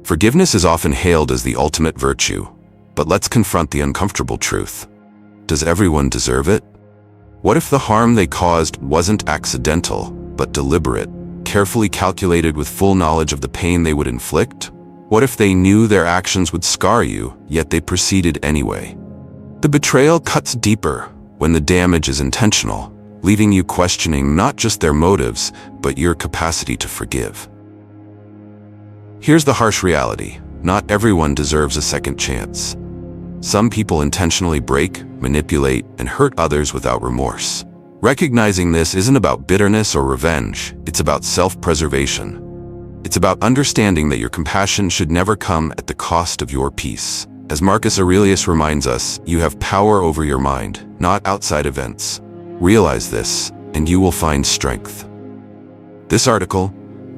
Forgiveness is often hailed as the ultimate virtue, but let's confront the uncomfortable truth. Does everyone deserve it? What if the harm they caused wasn't accidental, but deliberate, carefully calculated with full knowledge of the pain they would inflict? What if they knew their actions would scar you, yet they proceeded anyway? The betrayal cuts deeper when the damage is intentional, leaving you questioning not just their motives, but your capacity to forgive. Here's the harsh reality: not everyone deserves a second chance. Some people intentionally break, manipulate, and hurt others without remorse. Recognizing this isn't about bitterness or revenge, it's about self-preservation. It's about understanding that your compassion should never come at the cost of your peace. As Marcus Aurelius reminds us, you have power over your mind, not outside events. Realize this, and you will find strength. This article,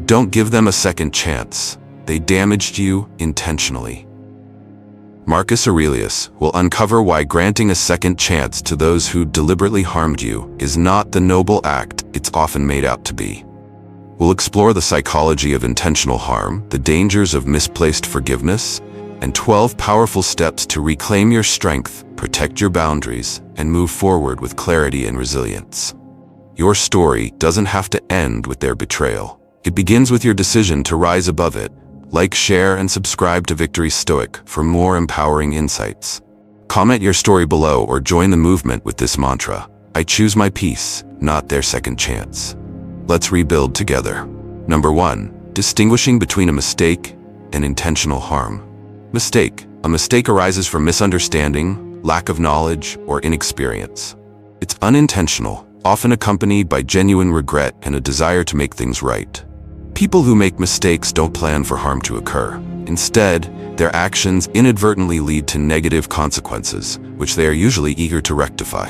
"Don't Give Them a Second Chance. They Damaged You Intentionally." Marcus Aurelius will uncover why granting a second chance to those who deliberately harmed you is not the noble act it's often made out to be. We'll explore the psychology of intentional harm, the dangers of misplaced forgiveness, and 12 powerful steps to reclaim your strength, protect your boundaries, and move forward with clarity and resilience. Your story doesn't have to end with their betrayal. It begins with your decision to rise above it. Like, share, and subscribe to Victory Stoic for more empowering insights. Comment your story below or join the movement with this mantra: I choose my peace, not their second chance. Let's rebuild together. Number 1. Distinguishing between a mistake and intentional harm. Mistake. A mistake arises from misunderstanding, lack of knowledge, or inexperience. It's unintentional, often accompanied by genuine regret and a desire to make things right. People who make mistakes don't plan for harm to occur. Instead, their actions inadvertently lead to negative consequences, which they are usually eager to rectify.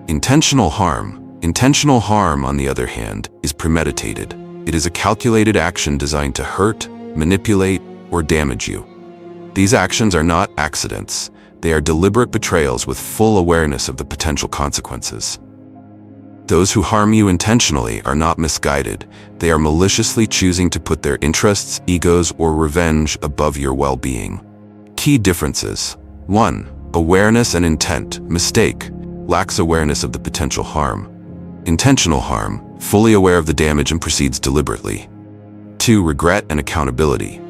Intentional harm. Intentional harm, on the other hand, is premeditated. It is a calculated action designed to hurt, manipulate, or damage you. These actions are not accidents. They are deliberate betrayals with full awareness of the potential consequences. Those who harm you intentionally are not misguided. They are maliciously choosing to put their interests, egos, or revenge above your well-being. Key differences. 1. Awareness and intent. Mistake. Lacks awareness of the potential harm. Intentional harm. Fully aware of the damage and proceeds deliberately. 2. Regret and accountability.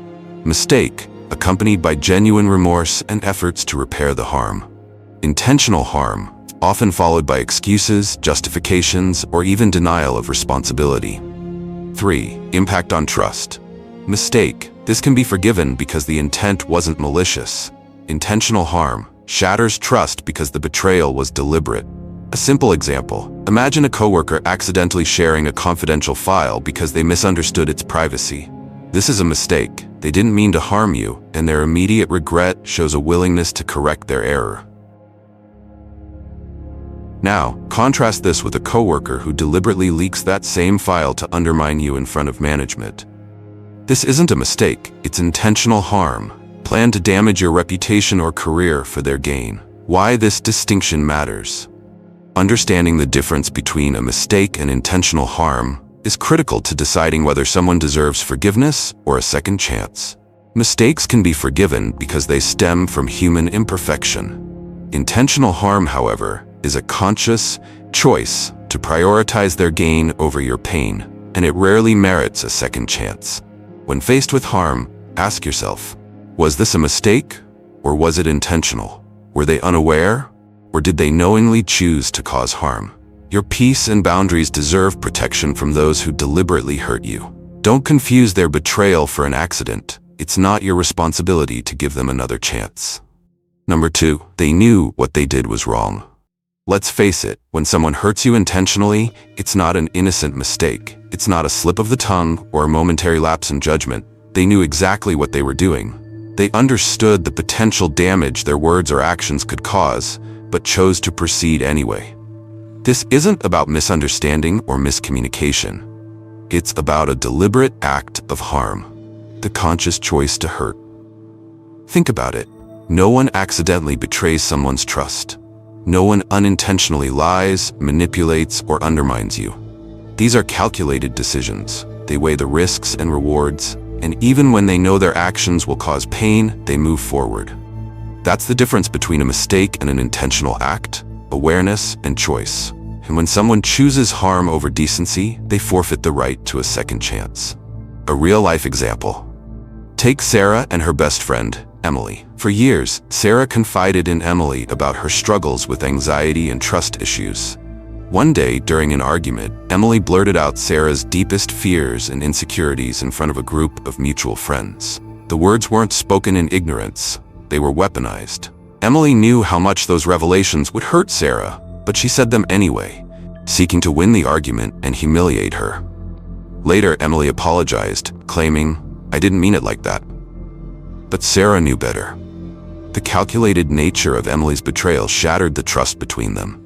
Mistake. Accompanied by genuine remorse and efforts to repair the harm. Intentional harm. Often followed by excuses, justifications, or even denial of responsibility. 3. Impact on trust. Mistake. This can be forgiven because the intent wasn't malicious. Intentional harm shatters trust because the betrayal was deliberate. A simple example: imagine a coworker accidentally sharing a confidential file because they misunderstood its privacy. This is a mistake. They didn't mean to harm you, and their immediate regret shows a willingness to correct their error. Now, contrast this with a coworker who deliberately leaks that same file to undermine you in front of management. This isn't a mistake, it's intentional harm, planned to damage your reputation or career for their gain. Why this distinction matters. Understanding the difference between a mistake and intentional harm is critical to deciding whether someone deserves forgiveness or a second chance. Mistakes can be forgiven because they stem from human imperfection. Intentional harm, however, is a conscious choice to prioritize their gain over your pain, and it rarely merits a second chance. When faced with harm, ask yourself, was this a mistake, or was it intentional? Were they unaware, or did they knowingly choose to cause harm? Your peace and boundaries deserve protection from those who deliberately hurt you. Don't confuse their betrayal for an accident. It's not your responsibility to give them another chance. Number 2, they knew what they did was wrong. Let's face it, when someone hurts you intentionally, it's not an innocent mistake. It's not a slip of the tongue or a momentary lapse in judgment. They knew exactly what they were doing. They understood the potential damage their words or actions could cause, but chose to proceed anyway. This isn't about misunderstanding or miscommunication. It's about a deliberate act of harm, the conscious choice to hurt. Think about it. No one accidentally betrays someone's trust. No one unintentionally lies, manipulates, or undermines you. These are calculated decisions. They weigh the risks and rewards, and even when they know their actions will cause pain, they move forward. That's the difference between a mistake and an intentional act, awareness and choice. And when someone chooses harm over decency, they forfeit the right to a second chance. A real-life example. Take Sarah and her best friend, Emily. For years, Sarah confided in Emily about her struggles with anxiety and trust issues. One day, during an argument, Emily blurted out Sarah's deepest fears and insecurities in front of a group of mutual friends. The words weren't spoken in ignorance, they were weaponized. Emily knew how much those revelations would hurt Sarah, but she said them anyway, seeking to win the argument and humiliate her. Later, Emily apologized, claiming, "I didn't mean it like that." But Sarah knew better. The calculated nature of Emily's betrayal shattered the trust between them.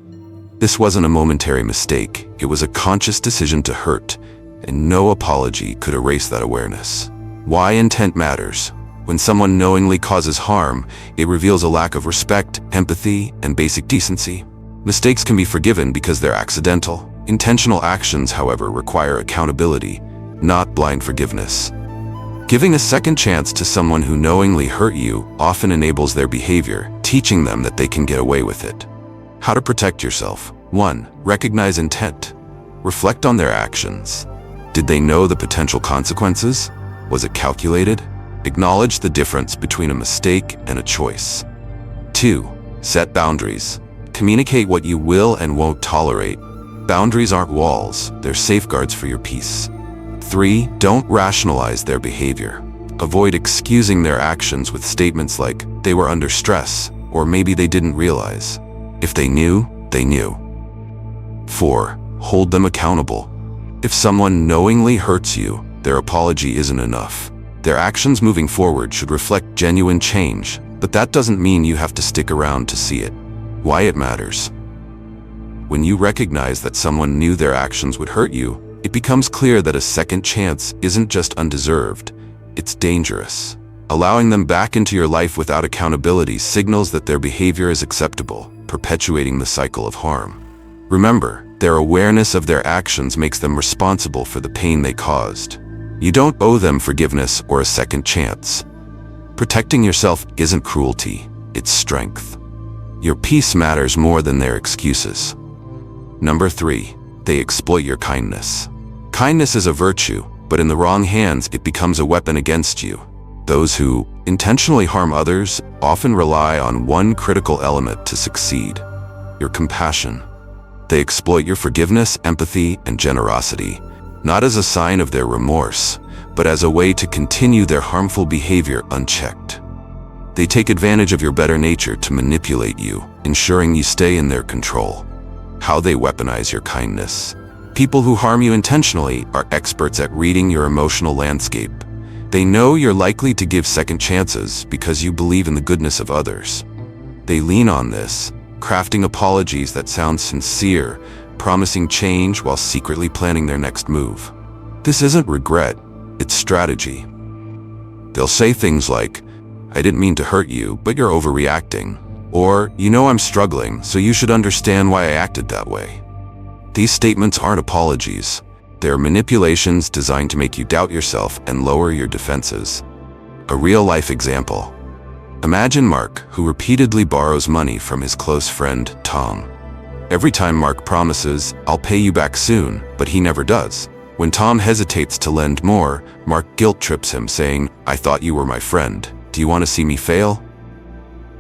This wasn't a momentary mistake, it was a conscious decision to hurt, and no apology could erase that awareness. Why intent matters. When someone knowingly causes harm, it reveals a lack of respect, empathy, and basic decency. Mistakes can be forgiven because they're accidental. Intentional actions, however, require accountability, not blind forgiveness. Giving a second chance to someone who knowingly hurt you often enables their behavior, teaching them that they can get away with it. How to protect yourself. 1. Recognize intent. Reflect on their actions. Did they know the potential consequences? Was it calculated? Acknowledge the difference between a mistake and a choice. 2. Set boundaries. Communicate what you will and won't tolerate. Boundaries aren't walls, they're safeguards for your peace. 3. Don't rationalize their behavior. Avoid excusing their actions with statements like, "They were under stress," or "maybe they didn't realize." If they knew, they knew. 4. Hold them accountable. If someone knowingly hurts you, their apology isn't enough. Their actions moving forward should reflect genuine change, but that doesn't mean you have to stick around to see it. Why it matters. When you recognize that someone knew their actions would hurt you, it becomes clear that a second chance isn't just undeserved, it's dangerous. Allowing them back into your life without accountability signals that their behavior is acceptable, perpetuating the cycle of harm. Remember, their awareness of their actions makes them responsible for the pain they caused. You don't owe them forgiveness or a second chance. Protecting yourself isn't cruelty, it's strength. Your peace matters more than their excuses. Number 3, they exploit your kindness. Kindness is a virtue, but in the wrong hands, it becomes a weapon against you. Those who intentionally harm others often rely on one critical element to succeed: your compassion. They exploit your forgiveness, empathy, and generosity, not as a sign of their remorse, but as a way to continue their harmful behavior unchecked. They take advantage of your better nature to manipulate you, ensuring you stay in their control. How they weaponize your kindness. People who harm you intentionally are experts at reading your emotional landscape. They know you're likely to give second chances because you believe in the goodness of others. They lean on this, crafting apologies that sound sincere, promising change while secretly planning their next move. This isn't regret, it's strategy. They'll say things like, "I didn't mean to hurt you, but you're overreacting," or, "You know I'm struggling, so you should understand why I acted that way." These statements aren't apologies. They're manipulations designed to make you doubt yourself and lower your defenses. A real-life example. Imagine Mark, who repeatedly borrows money from his close friend, Tom. Every time Mark promises, "I'll pay you back soon," but he never does. When Tom hesitates to lend more, Mark guilt-trips him, saying, "I thought you were my friend. Do you want to see me fail?"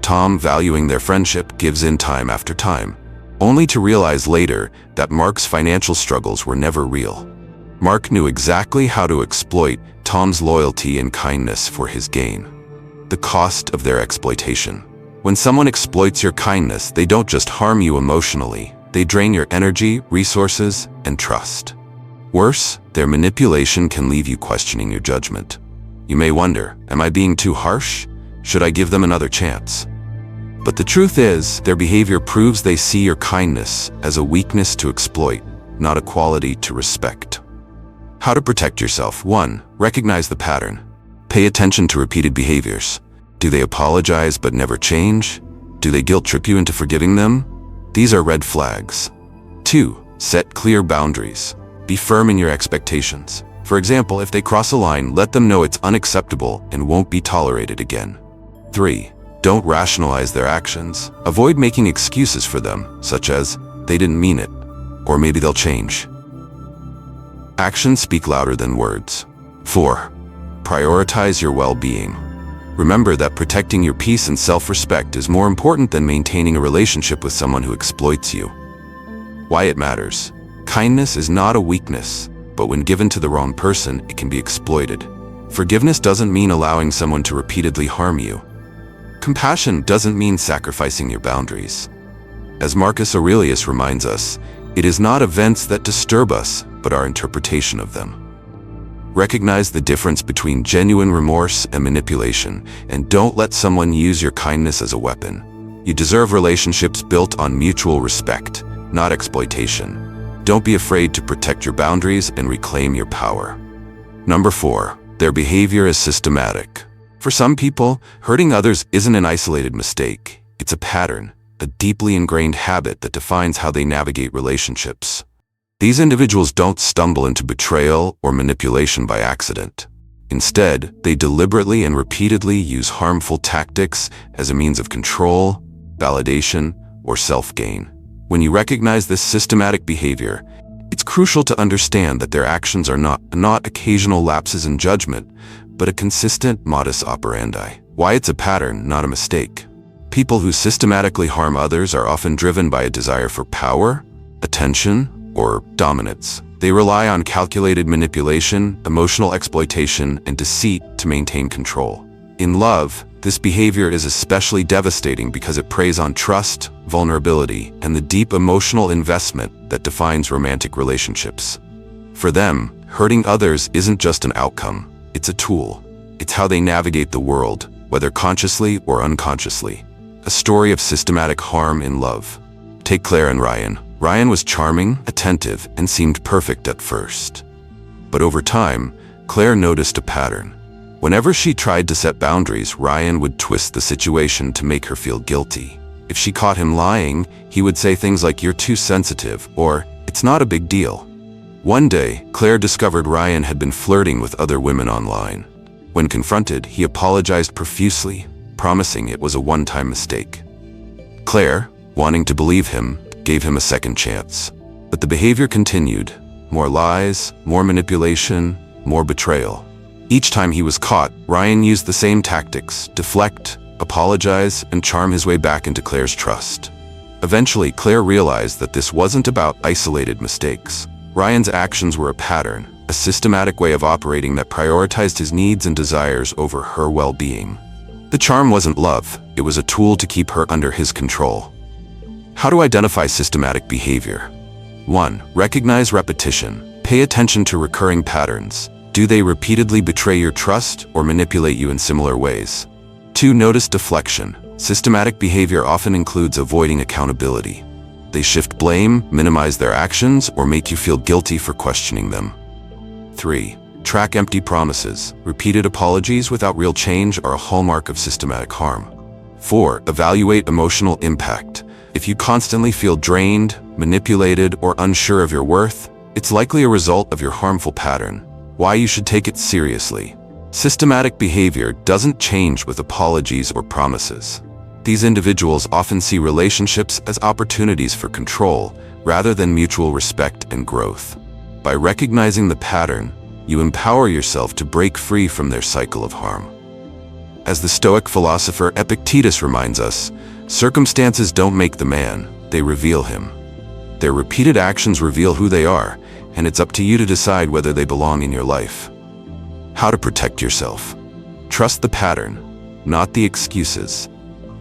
Tom, valuing their friendship, gives in time after time, only to realize later that Mark's financial struggles were never real. Mark knew exactly how to exploit Tom's loyalty and kindness for his gain. The cost of their exploitation. When someone exploits your kindness, they don't just harm you emotionally, they drain your energy, resources, and trust. Worse, their manipulation can leave you questioning your judgment. You may wonder, am I being too harsh? Should I give them another chance? But the truth is, their behavior proves they see your kindness as a weakness to exploit, not a quality to respect. How to protect yourself. 1. Recognize the pattern. Pay attention to repeated behaviors. Do they apologize but never change? Do they guilt-trip you into forgiving them? These are red flags. 2. Set clear boundaries. Be firm in your expectations. For example, if they cross a line, let them know it's unacceptable and won't be tolerated again. 3. Don't rationalize their actions. Avoid making excuses for them, such as, they didn't mean it, or maybe they'll change. Actions speak louder than words. 4. Prioritize your well-being. Remember that protecting your peace and self-respect is more important than maintaining a relationship with someone who exploits you. Why it matters. Kindness is not a weakness, but when given to the wrong person, it can be exploited. Forgiveness doesn't mean allowing someone to repeatedly harm you. Compassion doesn't mean sacrificing your boundaries. As Marcus Aurelius reminds us, it is not events that disturb us, but our interpretation of them. Recognize the difference between genuine remorse and manipulation, and don't let someone use your kindness as a weapon. You deserve relationships built on mutual respect, not exploitation. Don't be afraid to protect your boundaries and reclaim your power. Number 4. Their behavior is systematic. For some people, hurting others isn't an isolated mistake. It's a pattern, a deeply ingrained habit that defines how they navigate relationships. These individuals don't stumble into betrayal or manipulation by accident. Instead, they deliberately and repeatedly use harmful tactics as a means of control, validation, or self-gain. When you recognize this systematic behavior, it's crucial to understand that their actions are not occasional lapses in judgment, but a consistent modus operandi. Why it's a pattern, not a mistake. People who systematically harm others are often driven by a desire for power, attention, or dominance. They rely on calculated manipulation, emotional exploitation, and deceit to maintain control. In love, this behavior is especially devastating because it preys on trust, vulnerability, and the deep emotional investment that defines romantic relationships. For them, hurting others isn't just an outcome, it's a tool. It's how they navigate the world, whether consciously or unconsciously. A story of systematic harm in love. Take Claire and Ryan. Ryan was charming, attentive, and seemed perfect at first. But over time, Claire noticed a pattern. Whenever she tried to set boundaries, Ryan would twist the situation to make her feel guilty. If she caught him lying, he would say things like, "You're too sensitive," or "It's not a big deal." One day, Claire discovered Ryan had been flirting with other women online. When confronted, he apologized profusely, promising it was a one-time mistake. Claire, wanting to believe him, gave him a second chance. But the behavior continued. More lies, more manipulation, more betrayal. Each time he was caught, Ryan used the same tactics: deflect, apologize, and charm his way back into Claire's trust. Eventually, Claire realized that this wasn't about isolated mistakes. Ryan's actions were a pattern, a systematic way of operating that prioritized his needs and desires over her well-being. The charm wasn't love, it was a tool to keep her under his control. How to identify systematic behavior? 1. Recognize repetition. Pay attention to recurring patterns. Do they repeatedly betray your trust or manipulate you in similar ways? 2. Notice deflection. Systematic behavior often includes avoiding accountability. They shift blame, minimize their actions, or make you feel guilty for questioning them. 3. Track empty promises. Repeated apologies without real change are a hallmark of systematic harm. 4. Evaluate emotional impact. If you constantly feel drained, manipulated, or unsure of your worth, it's likely a result of your harmful pattern. Why you should take it seriously. Systematic behavior doesn't change with apologies or promises. These individuals often see relationships as opportunities for control rather than mutual respect and growth. By recognizing the pattern, you empower yourself to break free from their cycle of harm. As the Stoic philosopher Epictetus reminds us, circumstances don't make the man, they reveal him. Their repeated actions reveal who they are, and it's up to you to decide whether they belong in your life. How to protect yourself. Trust the pattern, not the excuses.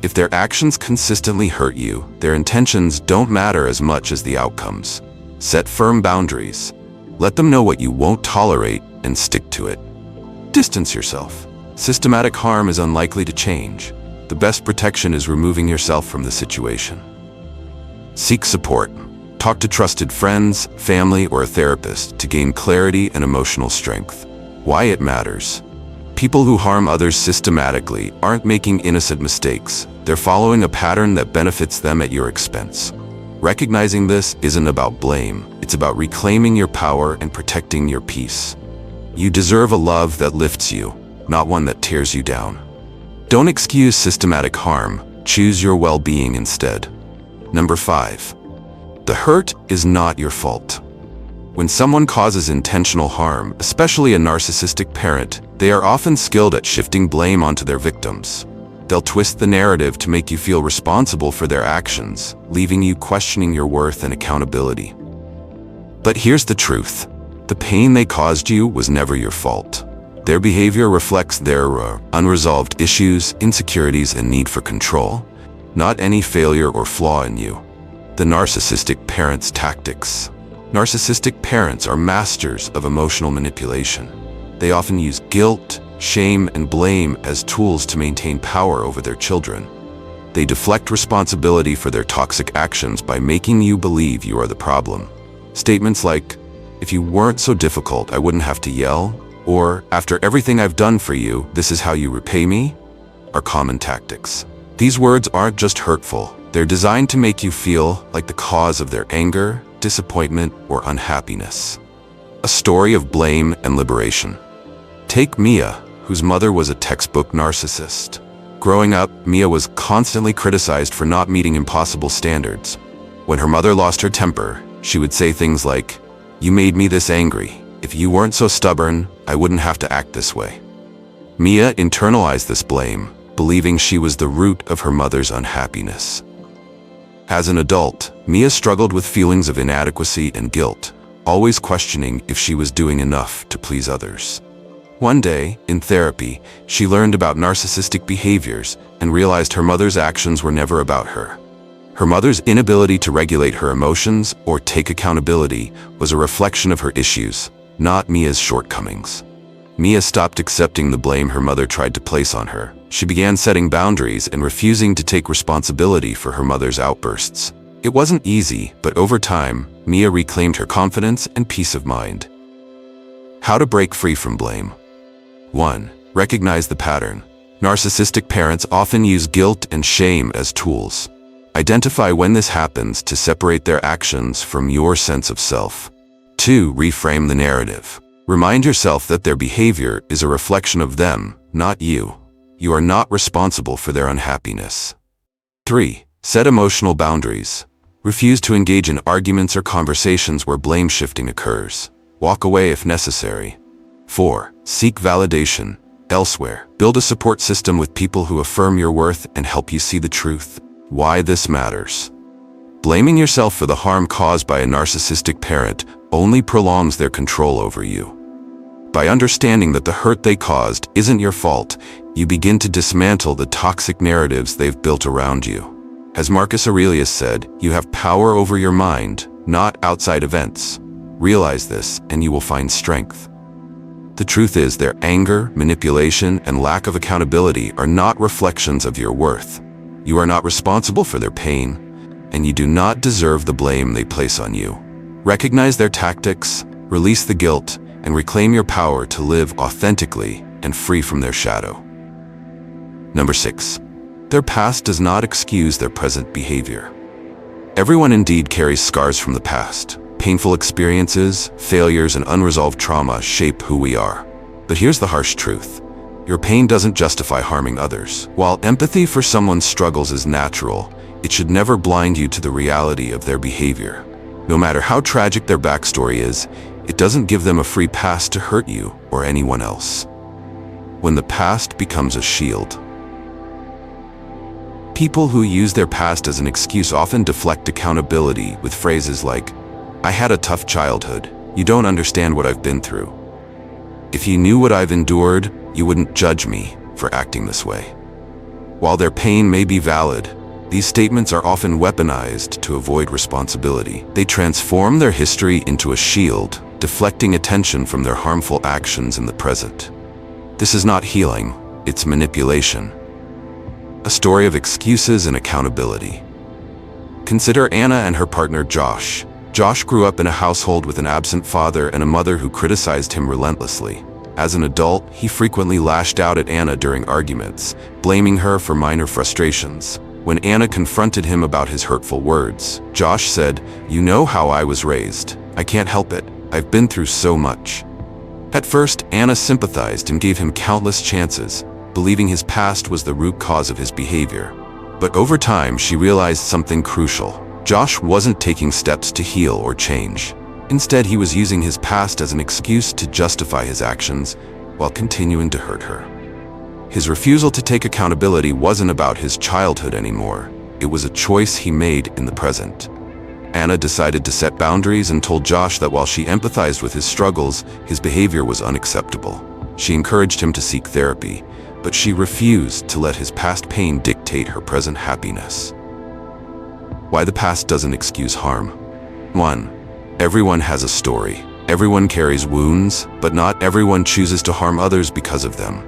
If their actions consistently hurt you, their intentions don't matter as much as the outcomes. Set firm boundaries. Let them know what you won't tolerate and stick to it. Distance yourself. Systematic harm is unlikely to change. The best protection is removing yourself from the situation. Seek support. Talk to trusted friends, family, or a therapist to gain clarity and emotional strength. Why it matters. People who harm others systematically aren't making innocent mistakes. They're following a pattern that benefits them at your expense. Recognizing this isn't about blame. It's about reclaiming your power and protecting your peace. You deserve a love that lifts you, not one that tears you down. Don't excuse systematic harm, choose your well-being instead. Number 5. The hurt is not your fault. When someone causes intentional harm, especially a narcissistic parent, they are often skilled at shifting blame onto their victims. They'll twist the narrative to make you feel responsible for their actions, leaving you questioning your worth and accountability. But here's the truth. The pain they caused you was never your fault. Their behavior reflects their unresolved issues, insecurities, and need for control, not any failure or flaw in you. The narcissistic parent's tactics. Narcissistic parents are masters of emotional manipulation. They often use guilt, shame, and blame as tools to maintain power over their children. They deflect responsibility for their toxic actions by making you believe you are the problem. Statements like, "If you weren't so difficult, I wouldn't have to yell," or "After everything I've done for you, this is how you repay me," are common tactics. These words aren't just hurtful. They're designed to make you feel like the cause of their anger, disappointment, or unhappiness. A story of blame and liberation. Take Mia, whose mother was a textbook narcissist. Growing up, Mia was constantly criticized for not meeting impossible standards. When her mother lost her temper, she would say things like, "You made me this angry. If you weren't so stubborn, I wouldn't have to act this way." Mia internalized this blame, believing she was the root of her mother's unhappiness. As an adult, Mia struggled with feelings of inadequacy and guilt, always questioning if she was doing enough to please others. One day, in therapy, she learned about narcissistic behaviors and realized her mother's actions were never about her. Her mother's inability to regulate her emotions or take accountability was a reflection of her issues, not Mia's shortcomings. Mia stopped accepting the blame her mother tried to place on her. She began setting boundaries and refusing to take responsibility for her mother's outbursts. It wasn't easy, but over time, Mia reclaimed her confidence and peace of mind. How to break free from blame. 1. Recognize the pattern. Narcissistic parents often use guilt and shame as tools. Identify when this happens to separate their actions from your sense of self. 2. Reframe the narrative. Remind yourself that their behavior is a reflection of them, not you. You are not responsible for their unhappiness. 3. Set emotional boundaries. Refuse to engage in arguments or conversations where blame shifting occurs. Walk away if necessary. 4. Seek validation elsewhere. Build a support system with people who affirm your worth and help you see the truth. Why this matters. Blaming yourself for the harm caused by a narcissistic parent only prolongs their control over you. By understanding that the hurt they caused isn't your fault, you begin to dismantle the toxic narratives they've built around you. As Marcus Aurelius said, you have power over your mind, not outside events. Realize this, and you will find strength. The truth is, their anger, manipulation, and lack of accountability are not reflections of your worth. You are not responsible for their pain, and you do not deserve the blame they place on you. Recognize their tactics, release the guilt, and reclaim your power to live authentically and free from their shadow. Number 6. Their past does not excuse their present behavior. Everyone indeed carries scars from the past. Painful experiences, failures, and unresolved trauma shape who we are. But here's the harsh truth. Your pain doesn't justify harming others. While empathy for someone's struggles is natural, it should never blind you to the reality of their behavior. No matter how tragic their backstory is, it doesn't give them a free pass to hurt you or anyone else. When the past becomes a shield. People who use their past as an excuse often deflect accountability with phrases like, "I had a tough childhood. You don't understand what I've been through. If you knew what I've endured, you wouldn't judge me for acting this way." While their pain may be valid, these statements are often weaponized to avoid responsibility. They transform their history into a shield, deflecting attention from their harmful actions in the present. This is not healing, it's manipulation. A story of excuses and accountability. Consider Anna and her partner Josh. Josh grew up in a household with an absent father and a mother who criticized him relentlessly. As an adult, he frequently lashed out at Anna during arguments, blaming her for minor frustrations. When Anna confronted him about his hurtful words, Josh said, "You know how I was raised. I can't help it. I've been through so much." At first, Anna sympathized and gave him countless chances, believing his past was the root cause of his behavior. But over time, she realized something crucial. Josh wasn't taking steps to heal or change. Instead, he was using his past as an excuse to justify his actions while continuing to hurt her. His refusal to take accountability wasn't about his childhood anymore. It was a choice he made in the present. Anna decided to set boundaries and told Josh that while she empathized with his struggles, his behavior was unacceptable. She encouraged him to seek therapy, but she refused to let his past pain dictate her present happiness. Why the past doesn't excuse harm. 1. Everyone has a story. Everyone carries wounds, but not everyone chooses to harm others because of them.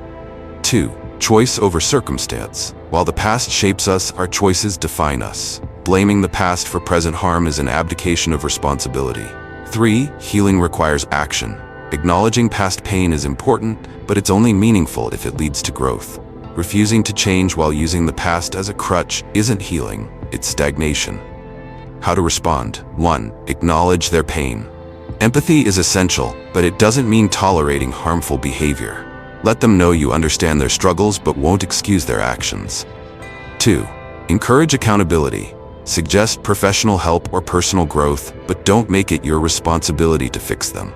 2. Choice over circumstance. While the past shapes us, our choices define us. Blaming the past for present harm is an abdication of responsibility. 3. Healing requires action. Acknowledging past pain is important, but it's only meaningful if it leads to growth. Refusing to change while using the past as a crutch isn't healing, it's stagnation. How to respond. 1. Acknowledge their pain. Empathy is essential, but it doesn't mean tolerating harmful behavior. Let them know you understand their struggles but won't excuse their actions. 2. Encourage accountability. Suggest professional help or personal growth, but don't make it your responsibility to fix them.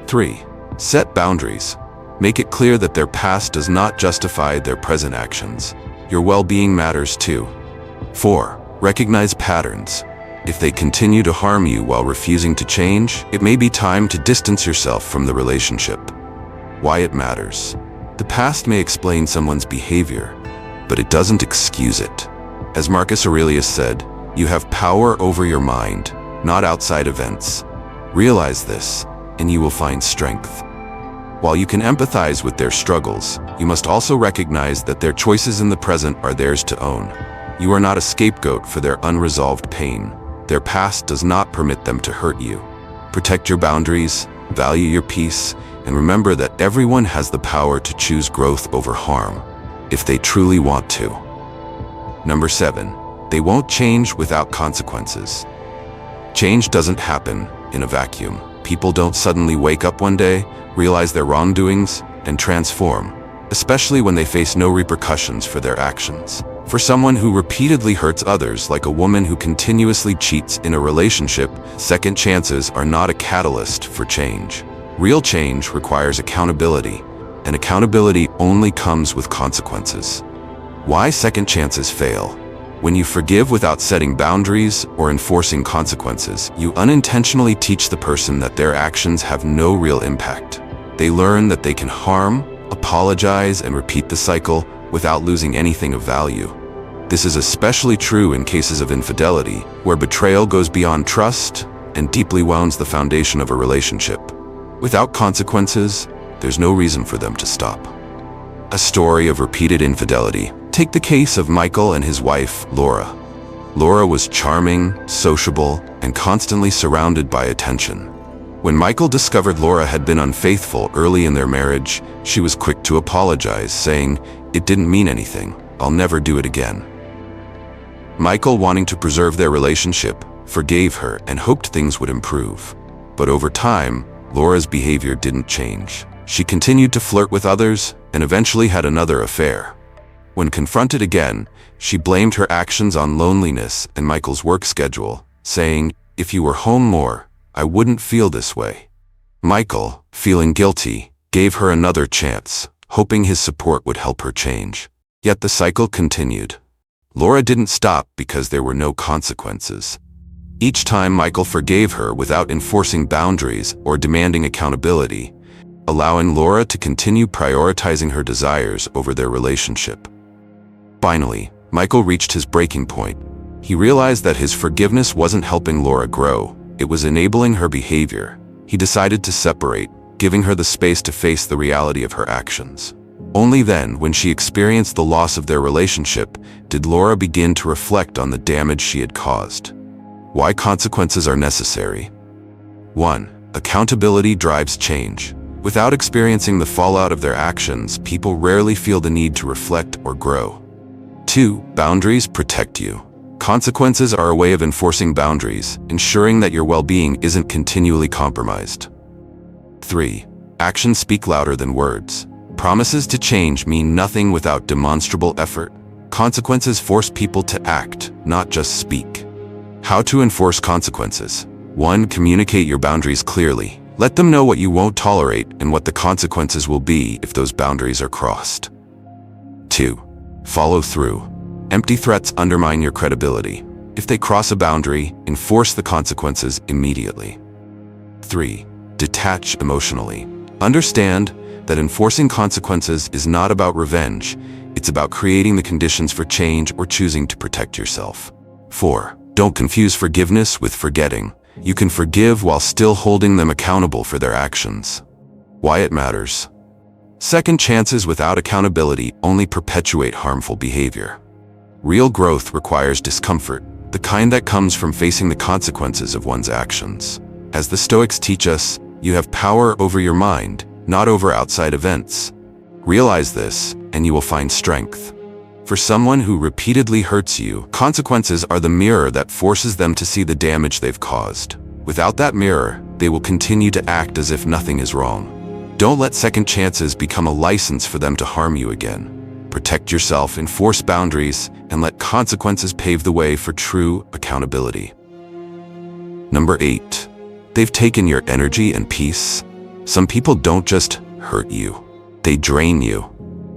3. Set boundaries. Make it clear that their past does not justify their present actions. Your well-being matters too. 4. Recognize patterns. If they continue to harm you while refusing to change, it may be time to distance yourself from the relationship. Why it matters. The past may explain someone's behavior, but it doesn't excuse it. As Marcus Aurelius said, you have power over your mind, not outside events. Realize this, and you will find strength. While you can empathize with their struggles, you must also recognize that their choices in the present are theirs to own. You are not a scapegoat for their unresolved pain. Their past does not permit them to hurt you. Protect your boundaries, value your peace, and remember that everyone has the power to choose growth over harm, if they truly want to. Number 7. They won't change without consequences. Change doesn't happen in a vacuum. People don't suddenly wake up one day, realize their wrongdoings, and transform, especially when they face no repercussions for their actions. For someone who repeatedly hurts others, like a woman who continuously cheats in a relationship, second chances are not a catalyst for change. Real change requires accountability, and accountability only comes with consequences. Why second chances fail? When you forgive without setting boundaries or enforcing consequences, you unintentionally teach the person that their actions have no real impact. They learn that they can harm, apologize, and repeat the cycle without losing anything of value. This is especially true in cases of infidelity, where betrayal goes beyond trust and deeply wounds the foundation of a relationship. Without consequences, there's no reason for them to stop. A story of repeated infidelity. Take the case of Michael and his wife, Laura. Laura was charming, sociable, and constantly surrounded by attention. When Michael discovered Laura had been unfaithful early in their marriage, she was quick to apologize, saying, "It didn't mean anything. I'll never do it again." Michael, wanting to preserve their relationship, forgave her and hoped things would improve. But over time, Laura's behavior didn't change. She continued to flirt with others and eventually had another affair. When confronted again, she blamed her actions on loneliness and Michael's work schedule, saying, "If you were home more, I wouldn't feel this way." Michael, feeling guilty, gave her another chance, hoping his support would help her change. Yet the cycle continued. Laura didn't stop because there were no consequences. Each time Michael forgave her without enforcing boundaries or demanding accountability, allowing Laura to continue prioritizing her desires over their relationship. Finally, Michael reached his breaking point. He realized that his forgiveness wasn't helping Laura grow, it was enabling her behavior. He decided to separate, giving her the space to face the reality of her actions. Only then, when she experienced the loss of their relationship, did Laura begin to reflect on the damage she had caused. Why consequences are necessary. 1. Accountability drives change. Without experiencing the fallout of their actions, people rarely feel the need to reflect or grow. 2. Boundaries protect you. Consequences are a way of enforcing boundaries, ensuring that your well-being isn't continually compromised. 3. Actions speak louder than words. Promises to change mean nothing without demonstrable effort. Consequences force people to act, not just speak. How to enforce consequences. 1. Communicate your boundaries clearly. Let them know what you won't tolerate and what the consequences will be if those boundaries are crossed. 2. Follow through. Empty threats undermine your credibility. If they cross a boundary, enforce the consequences immediately. 3. Detach emotionally. Understand that enforcing consequences is not about revenge, it's about creating the conditions for change or choosing to protect yourself. 4. Don't confuse forgiveness with forgetting. You can forgive while still holding them accountable for their actions. Why it matters. Second chances without accountability only perpetuate harmful behavior. Real growth requires discomfort, the kind that comes from facing the consequences of one's actions. As the Stoics teach us, you have power over your mind, not over outside events. Realize this, and you will find strength. For someone who repeatedly hurts you, consequences are the mirror that forces them to see the damage they've caused. Without that mirror, they will continue to act as if nothing is wrong. Don't let second chances become a license for them to harm you again. Protect yourself, enforce boundaries, and let consequences pave the way for true accountability. Number 8. They've taken your energy and peace. Some people don't just hurt you, they drain you.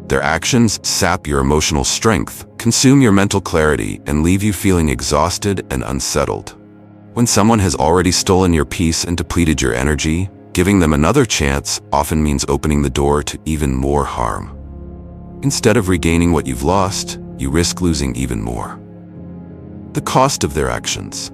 Their actions sap your emotional strength, consume your mental clarity, and leave you feeling exhausted and unsettled. When someone has already stolen your peace and depleted your energy, giving them another chance often means opening the door to even more harm. Instead of regaining what you've lost, you risk losing even more. The cost of their actions.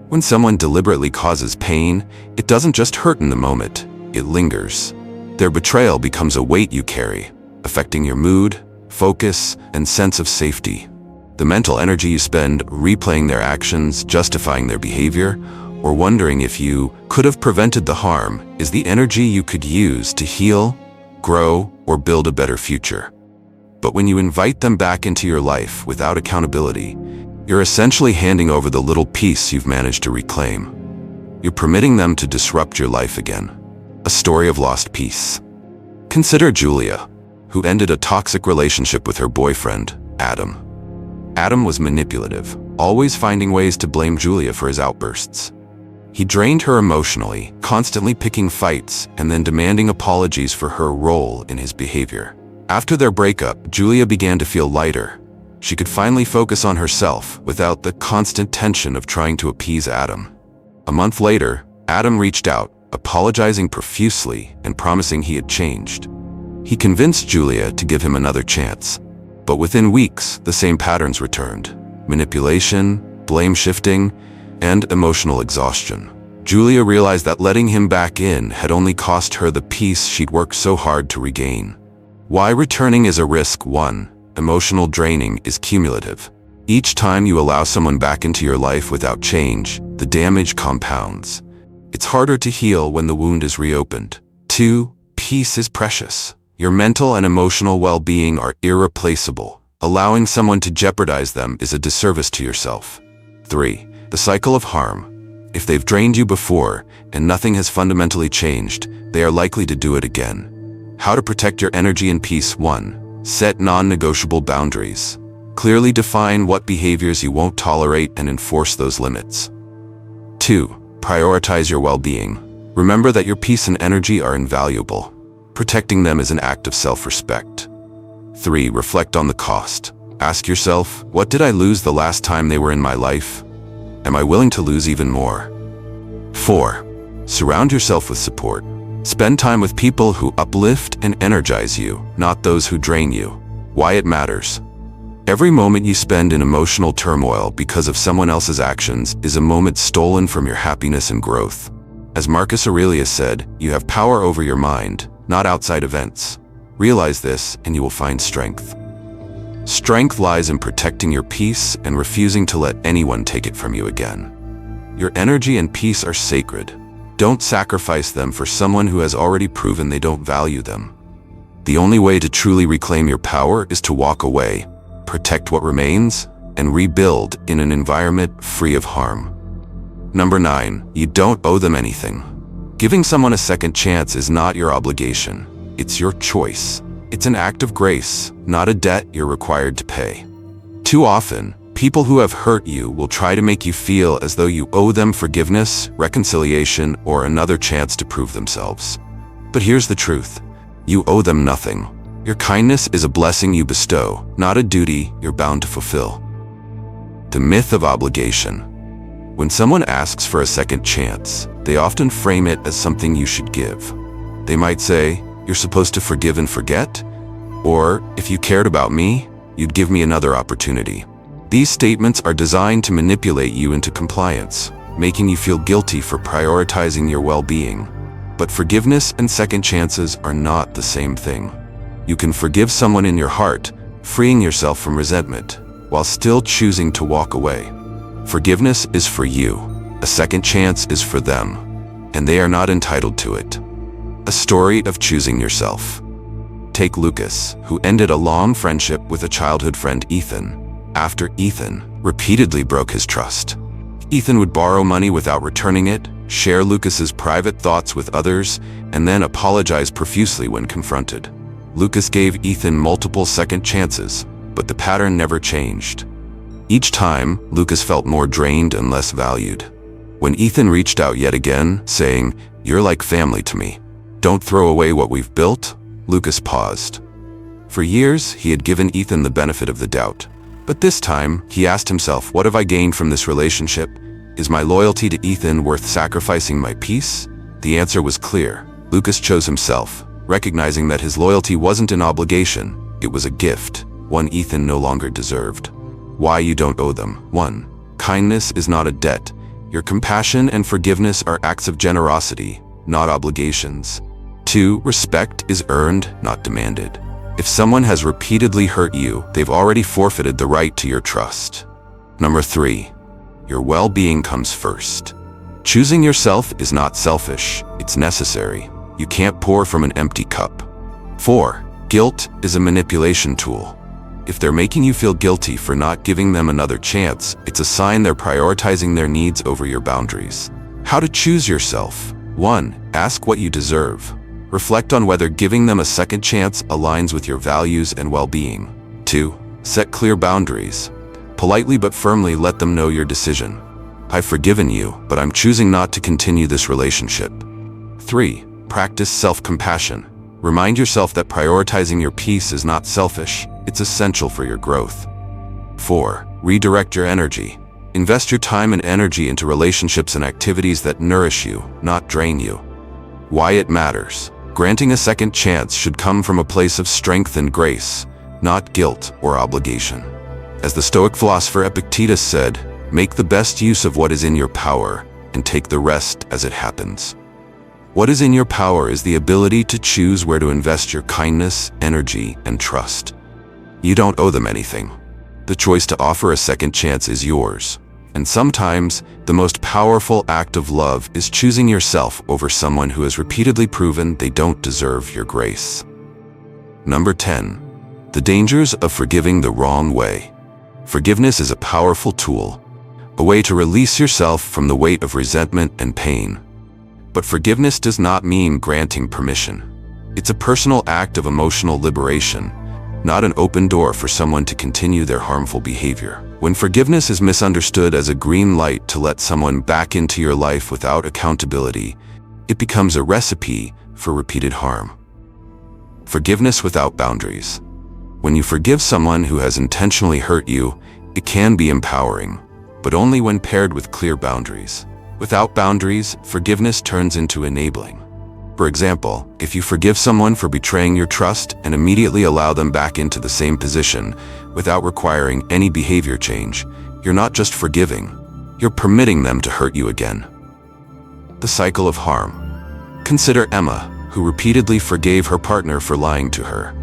When someone deliberately causes pain, it doesn't just hurt in the moment, it lingers. Their betrayal becomes a weight you carry, affecting your mood, focus, and sense of safety. The mental energy you spend replaying their actions, justifying their behavior, or wondering if you could have prevented the harm is the energy you could use to heal, grow, or build a better future. But when you invite them back into your life without accountability, you're essentially handing over the little piece you've managed to reclaim. You're permitting them to disrupt your life again. A story of lost peace. Consider Julia, who ended a toxic relationship with her boyfriend, Adam. Adam was manipulative, always finding ways to blame Julia for his outbursts. He drained her emotionally, constantly picking fights and then demanding apologies for her role in his behavior. After their breakup, Julia began to feel lighter. She could finally focus on herself without the constant tension of trying to appease Adam. A month later, Adam reached out, apologizing profusely and promising he had changed. He convinced Julia to give him another chance. But within weeks, the same patterns returned: manipulation, blame shifting, and emotional exhaustion. Julia realized that letting him back in had only cost her the peace she'd worked so hard to regain. Why returning is a risk. 1. Emotional draining is cumulative. Each time you allow someone back into your life without change, the damage compounds. It's harder to heal when the wound is reopened. 2. Peace is precious. Your mental and emotional well-being are irreplaceable. Allowing someone to jeopardize them is a disservice to yourself. 3. The cycle of harm. If they've drained you before and nothing has fundamentally changed, they are likely to do it again. How to protect your energy and peace. 1. Set non-negotiable boundaries. Clearly define what behaviors you won't tolerate and enforce those limits. 2. Prioritize your well-being. Remember that your peace and energy are invaluable. Protecting them is an act of self-respect. 3. Reflect on the cost. Ask yourself, what did I lose the last time they were in my life? Am I willing to lose even more? 4. Surround yourself with support. Spend time with people who uplift and energize you, not those who drain you. Why it matters. Every moment you spend in emotional turmoil because of someone else's actions is a moment stolen from your happiness and growth. As Marcus Aurelius said, you have power over your mind, not outside events. Realize this and you will find strength. Strength lies in protecting your peace and refusing to let anyone take it from you again. Your energy and peace are sacred. Don't sacrifice them for someone who has already proven they don't value them. The only way to truly reclaim your power is to walk away, protect what remains, and rebuild in an environment free of harm. Number 9, you don't owe them anything. Giving someone a second chance is not your obligation. It's your choice. It's an act of grace, not a debt you're required to pay. Too often, people who have hurt you will try to make you feel as though you owe them forgiveness, reconciliation, or another chance to prove themselves. But here's the truth. You owe them nothing. Your kindness is a blessing you bestow, not a duty you're bound to fulfill. The myth of obligation. When someone asks for a second chance, they often frame it as something you should give. They might say, "You're supposed to forgive and forget," or, "If you cared about me, you'd give me another opportunity." These statements are designed to manipulate you into compliance, making you feel guilty for prioritizing your well-being. But forgiveness and second chances are not the same thing. You can forgive someone in your heart, freeing yourself from resentment, while still choosing to walk away. Forgiveness is for you. A second chance is for them, and they are not entitled to it. A story of choosing yourself. Take Lucas, who ended a long friendship with a childhood friend, Ethan, after Ethan repeatedly broke his trust. Ethan would borrow money without returning it, share Lucas's private thoughts with others, and then apologize profusely when confronted. Lucas gave Ethan multiple second chances, but the pattern never changed. Each time, Lucas felt more drained and less valued. When Ethan reached out yet again, saying, "You're like family to me. Don't throw away what we've built," Lucas paused. For years, he had given Ethan the benefit of the doubt. But this time, he asked himself, what have I gained from this relationship? Is my loyalty to Ethan worth sacrificing my peace? The answer was clear. Lucas chose himself, recognizing that his loyalty wasn't an obligation, it was a gift, one Ethan no longer deserved. Why you don't owe them. 1. Kindness is not a debt. Your compassion and forgiveness are acts of generosity, not obligations. 2. Respect is earned, not demanded. If someone has repeatedly hurt you, they've already forfeited the right to your trust. 3. Your well-being comes first. Choosing yourself is not selfish, it's necessary. You can't pour from an empty cup. 4. Guilt is a manipulation tool. If they're making you feel guilty for not giving them another chance, it's a sign they're prioritizing their needs over your boundaries. How to choose yourself. 1. Ask what you deserve. Reflect on whether giving them a second chance aligns with your values and well-being. 2. Set clear boundaries. Politely but firmly let them know your decision. I've forgiven you, but I'm choosing not to continue this relationship. 3. Practice self-compassion. Remind yourself that prioritizing your peace is not selfish, it's essential for your growth. 4. Redirect your energy. Invest your time and energy into relationships and activities that nourish you, not drain you. Why it matters. Granting a second chance should come from a place of strength and grace, not guilt or obligation. As the Stoic philosopher Epictetus said, make the best use of what is in your power and take the rest as it happens. What is in your power is the ability to choose where to invest your kindness, energy, and trust. You don't owe them anything. The choice to offer a second chance is yours. And sometimes, the most powerful act of love is choosing yourself over someone who has repeatedly proven they don't deserve your grace. 10. The dangers of forgiving the wrong way. Forgiveness is a powerful tool, a way to release yourself from the weight of resentment and pain. But forgiveness does not mean granting permission. It's a personal act of emotional liberation, not an open door for someone to continue their harmful behavior. When forgiveness is misunderstood as a green light to let someone back into your life without accountability, it becomes a recipe for repeated harm. Forgiveness without boundaries. When you forgive someone who has intentionally hurt you, it can be empowering, but only when paired with clear boundaries. Without boundaries, forgiveness turns into enabling. For example, if you forgive someone for betraying your trust and immediately allow them back into the same position without requiring any behavior change, you're not just forgiving, you're permitting them to hurt you again. The cycle of harm. Consider Emma, who repeatedly forgave her partner for lying to her.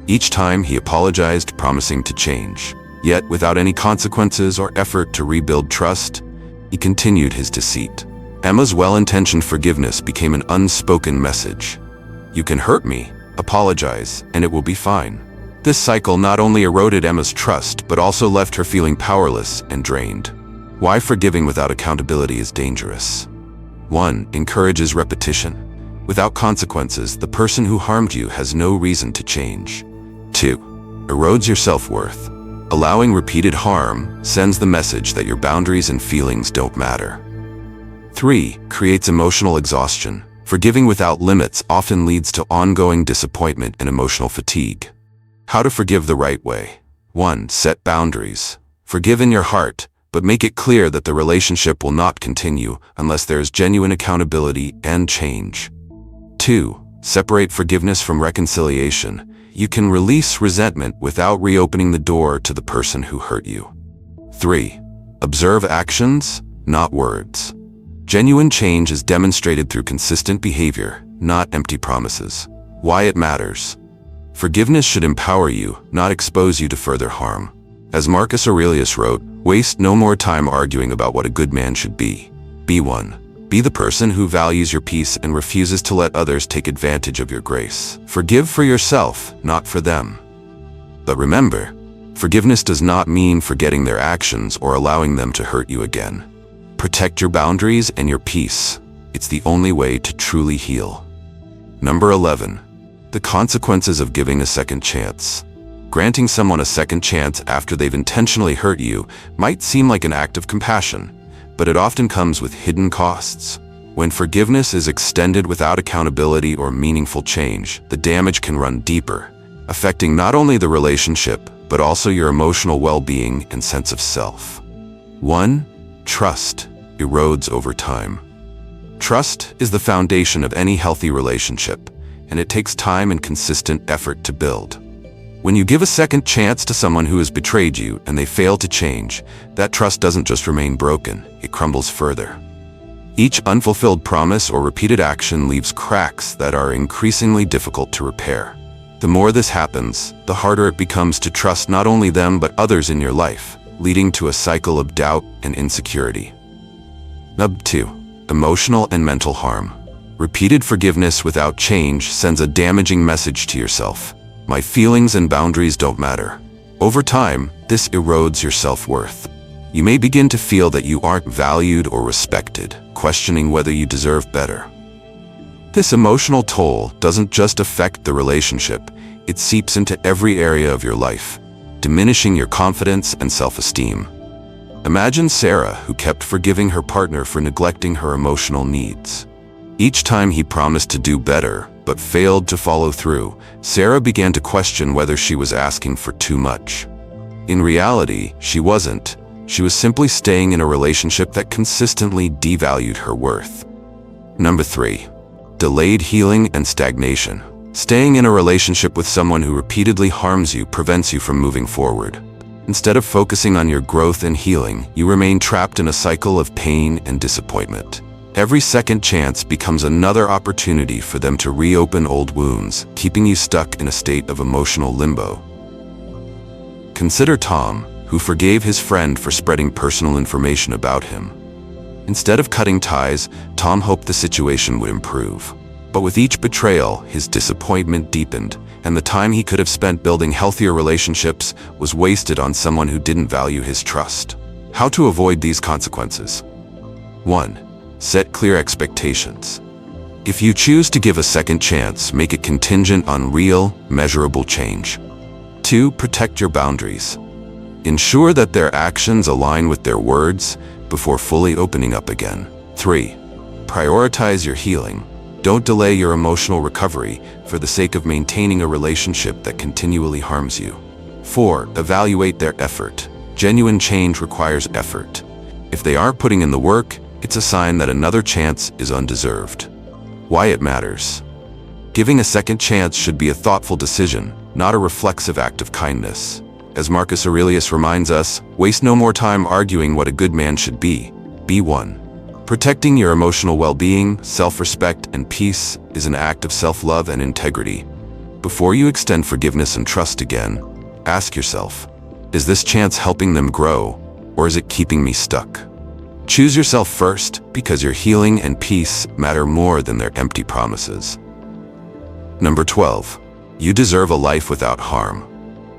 Each time he apologized, promising to change. Yet, without any consequences or effort to rebuild trust, he continued his deceit. Emma's well-intentioned forgiveness became an unspoken message. You can hurt me, apologize, and it will be fine. This cycle not only eroded Emma's trust, but also left her feeling powerless and drained. Why forgiving without accountability is dangerous. 1. Encourages repetition. Without consequences, the person who harmed you has no reason to change. 2. Erodes your self-worth. Allowing repeated harm sends the message that your boundaries and feelings don't matter. 3. Creates emotional exhaustion. Forgiving without limits often leads to ongoing disappointment and emotional fatigue. How to forgive the right way. 1. Set boundaries. Forgive in your heart, but make it clear that the relationship will not continue unless there is genuine accountability and change. 2. Separate forgiveness from reconciliation. You can release resentment without reopening the door to the person who hurt you. 3. Observe actions, not words. Genuine change is demonstrated through consistent behavior, not empty promises. Why it matters. Forgiveness should empower you, not expose you to further harm. As Marcus Aurelius wrote, waste no more time arguing about what a good man should be. Be one. Be the person who values your peace and refuses to let others take advantage of your grace. Forgive for yourself, not for them. But remember, forgiveness does not mean forgetting their actions or allowing them to hurt you again. Protect your boundaries and your peace. It's the only way to truly heal. Number 11. The consequences of giving a second chance. Granting someone a second chance after they've intentionally hurt you might seem like an act of compassion, but it often comes with hidden costs. When forgiveness is extended without accountability or meaningful change, the damage can run deeper, affecting not only the relationship, but also your emotional well-being and sense of self. 1. Trust erodes over time. Trust is the foundation of any healthy relationship, and it takes time and consistent effort to build. When you give a second chance to someone who has betrayed you and they fail to change, that trust doesn't just remain broken, it crumbles further. Each unfulfilled promise or repeated action leaves cracks that are increasingly difficult to repair. The more this happens, the harder it becomes to trust not only them but others in your life, leading to a cycle of doubt and insecurity. Number 2. Emotional and mental harm. Repeated forgiveness without change sends a damaging message to yourself. My feelings and boundaries don't matter. Over time, this erodes your self-worth. You may begin to feel that you aren't valued or respected, questioning whether you deserve better. This emotional toll doesn't just affect the relationship, it seeps into every area of your life, diminishing your confidence and self-esteem. Imagine Sarah, who kept forgiving her partner for neglecting her emotional needs. Each time he promised to do better, but failed to follow through, Sarah began to question whether she was asking for too much. In reality, she wasn't. She was simply staying in a relationship that consistently devalued her worth. Number 3. Delayed healing and stagnation. Staying in a relationship with someone who repeatedly harms you prevents you from moving forward. Instead of focusing on your growth and healing, you remain trapped in a cycle of pain and disappointment. Every second chance becomes another opportunity for them to reopen old wounds, keeping you stuck in a state of emotional limbo. Consider Tom, who forgave his friend for spreading personal information about him. Instead of cutting ties, Tom hoped the situation would improve. But with each betrayal, his disappointment deepened, and the time he could have spent building healthier relationships was wasted on someone who didn't value his trust. How to avoid these consequences? 1. Set clear expectations. If you choose to give a second chance, make it contingent on real, measurable change. 2. Protect your boundaries. Ensure that their actions align with their words before fully opening up again. 3. Prioritize your healing. Don't delay your emotional recovery for the sake of maintaining a relationship that continually harms you. 4. Evaluate their effort. Genuine change requires effort. If they aren't putting in the work, it's a sign that another chance is undeserved. Why it matters. Giving a second chance should be a thoughtful decision, not a reflexive act of kindness. As Marcus Aurelius reminds us, waste no more time arguing what a good man should be. Be one. Protecting your emotional well-being, self-respect, and peace is an act of self-love and integrity. Before you extend forgiveness and trust again, ask yourself, is this chance helping them grow, or is it keeping me stuck? Choose yourself first, because your healing and peace matter more than their empty promises. Number 12. You deserve a life without harm.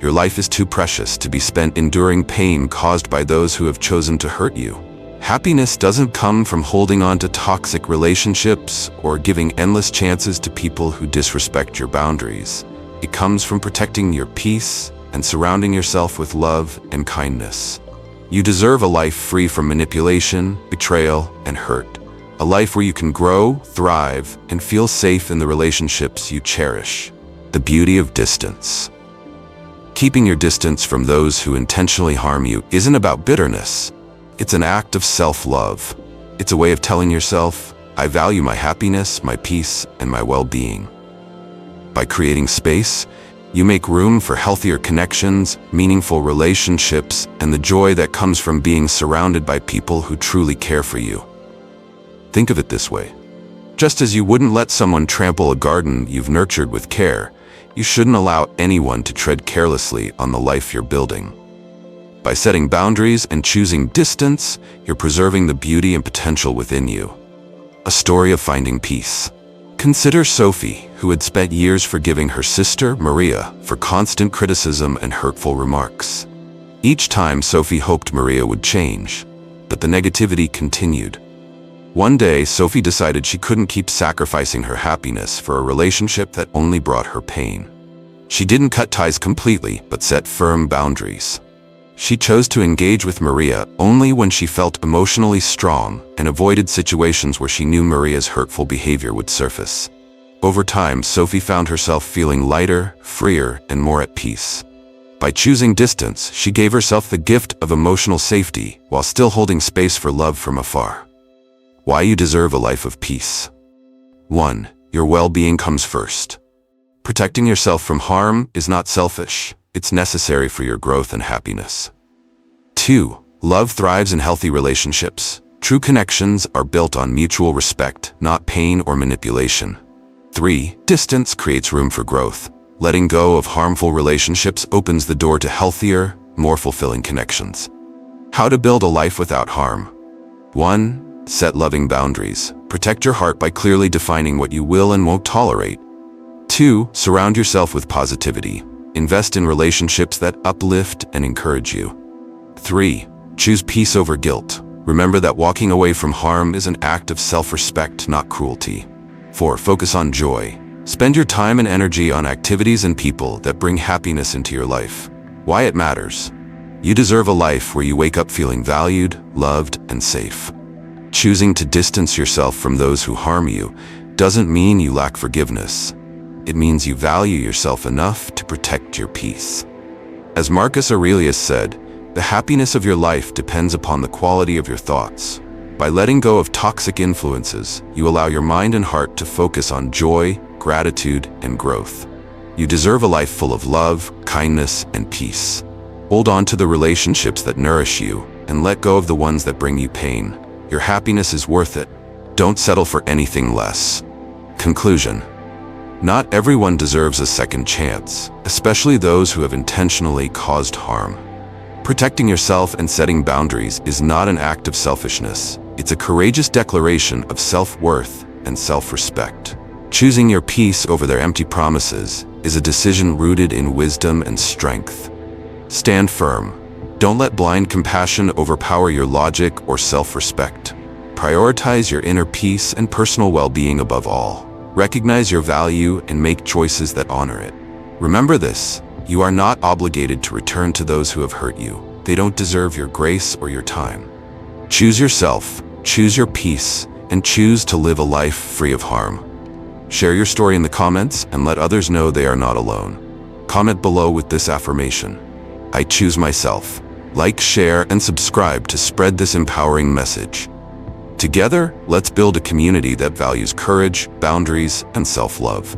Your life is too precious to be spent enduring pain caused by those who have chosen to hurt you. Happiness doesn't come from holding on to toxic relationships or giving endless chances to people who disrespect your boundaries. It comes from protecting your peace and surrounding yourself with love and kindness. You deserve a life free from manipulation, betrayal, and hurt. A life where you can grow, thrive, and feel safe in the relationships you cherish. The beauty of distance. Keeping your distance from those who intentionally harm you isn't about bitterness. It's an act of self-love. It's a way of telling yourself, I value my happiness, my peace, and my well-being. By creating space, you make room for healthier connections, meaningful relationships, and the joy that comes from being surrounded by people who truly care for you. Think of it this way. Just as you wouldn't let someone trample a garden you've nurtured with care, you shouldn't allow anyone to tread carelessly on the life you're building. By setting boundaries and choosing distance, you're preserving the beauty and potential within you. A story of finding peace. Consider Sophie, who had spent years forgiving her sister, Maria, for constant criticism and hurtful remarks. Each time, Sophie hoped Maria would change, but the negativity continued. One day, Sophie decided she couldn't keep sacrificing her happiness for a relationship that only brought her pain. She didn't cut ties completely, but set firm boundaries. She chose to engage with Maria only when she felt emotionally strong and avoided situations where she knew Maria's hurtful behavior would surface. Over time, Sophie found herself feeling lighter, freer, and more at peace. By choosing distance, she gave herself the gift of emotional safety while still holding space for love from afar. Why you deserve a life of peace. 1. Your well-being comes first. Protecting yourself from harm is not selfish. It's necessary for your growth and happiness. 2. Love thrives in healthy relationships. True connections are built on mutual respect, not pain or manipulation. 3. Distance creates room for growth. Letting go of harmful relationships opens the door to healthier, more fulfilling connections. How to build a life without harm. 1. Set loving boundaries. Protect your heart by clearly defining what you will and won't tolerate. 2. Surround yourself with positivity. Invest in relationships that uplift and encourage you. 3. Choose peace over guilt. Remember that walking away from harm is an act of self-respect, not cruelty. 4. Focus on joy. Spend your time and energy on activities and people that bring happiness into your life. Why it matters. You deserve a life where you wake up feeling valued, loved, and safe. Choosing to distance yourself from those who harm you doesn't mean you lack forgiveness. It means you value yourself enough to protect your peace. As Marcus Aurelius said, the happiness of your life depends upon the quality of your thoughts. By letting go of toxic influences, you allow your mind and heart to focus on joy, gratitude, and growth. You deserve a life full of love, kindness, and peace. Hold on to the relationships that nourish you and let go of the ones that bring you pain. Your happiness is worth it. Don't settle for anything less. Conclusion. Not everyone deserves a second chance, especially those who have intentionally caused harm. Protecting yourself and setting boundaries is not an act of selfishness. It's a courageous declaration of self-worth and self-respect. Choosing your peace over their empty promises is a decision rooted in wisdom and strength. Stand firm. Don't let blind compassion overpower your logic or self-respect. Prioritize your inner peace and personal well-being above all. Recognize your value and make choices that honor it. Remember this, you are not obligated to return to those who have hurt you. They don't deserve your grace or your time. Choose yourself, choose your peace, and choose to live a life free of harm. Share your story in the comments and let others know they are not alone. Comment below with this affirmation. I choose myself. Like, share, and subscribe to spread this empowering message. Together, let's build a community that values courage, boundaries, and self-love.